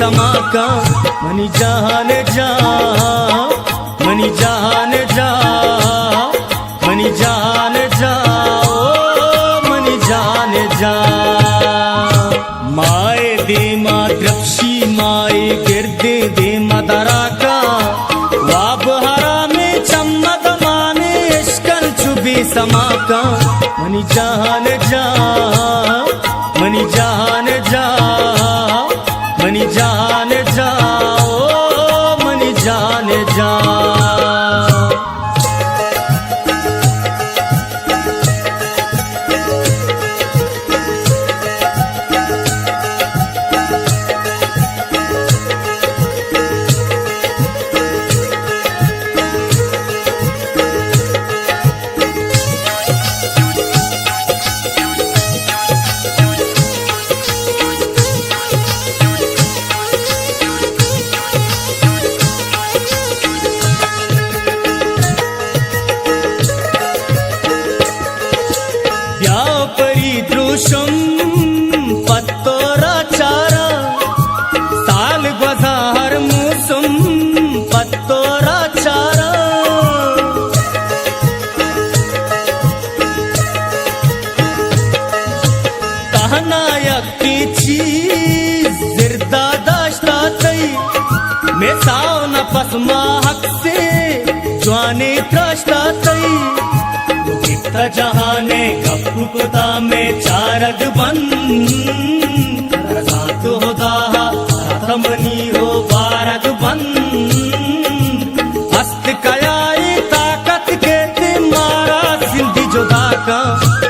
समा का मनी जान जा, मनी जान जा, मनी जान जा, ओ मनी जान जा। माए दे मा द्रक्षी माए गिरदे दे मदरा का वाब हरा में चम्मद माने इश्कल चुबी समा का मनी जान जा, मनी जान जा, मनी जान जा, ओ मनी जान जा। परिदृशम पत्तोरा चारा साल गजार मौसम पत्तोरा चारा। कहनायक की चीज जिरदा दाश्ता तई में साव न पसमा हक से जवानी त्रश्ता तई जहाने गपुकुता में चारग बन सात होदा रथमनी हो बारग बन हस्त कयाई ताकत के ते मारा सिंधी जुदा का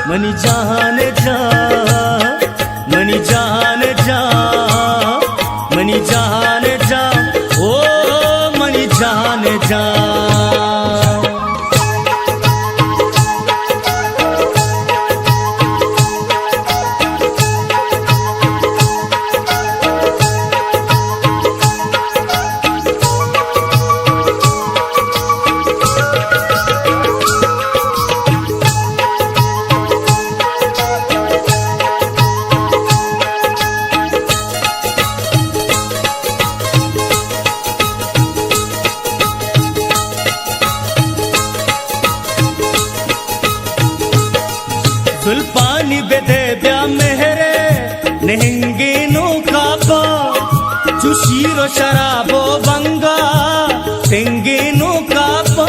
मनी जान जा, मनी जान जा, मनी जान जा, ओ मनी जान जा। सुल्पानी बेदे ब्या मेहरे नहिंगे नो कापा चुशीरो शराबो बंगा तेंगे नो कापा।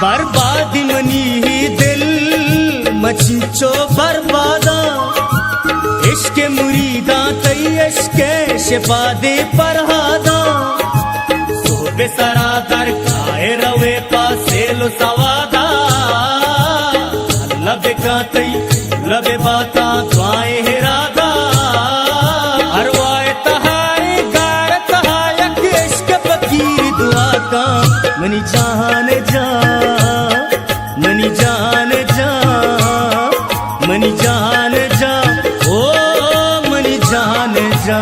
बर्बादी मनी ही दिल मचिंचो बर्बादा इश्के मुरीदा तई इश्के शिफादे परहादा बेसरा दर खाए रवे पासे लो सवादा लबे कातई लबे बाता द्वाए हेरादा अरवाए तहारे गार तहायक इश्क फकीर दुआ का मनी जान जा, मनी जान जा, मनी जान जा, ओ मनी जान जा।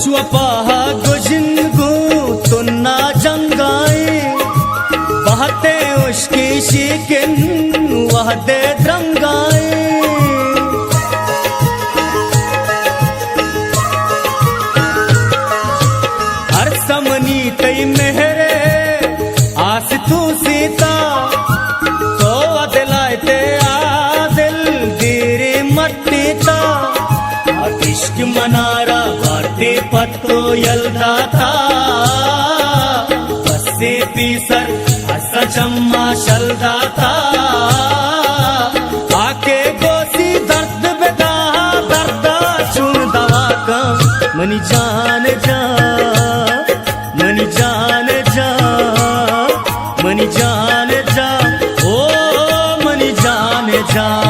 वपाहा गुजिन गो तुन्ना जंगाए बहते उसके शिकन वहदे द्रंगाए। हर समनी तई मेहरे आस तू सीता तो अदलाए ते आदिल देरे मट्टीता इश्क मनारा बाटे पत्तो यलदा था बसे पीसर हसा चम्मा शलदा था आके गोसी दर्द बेदा दर्दा चुन दवा का मनी जान जा, मनी जान जा, जा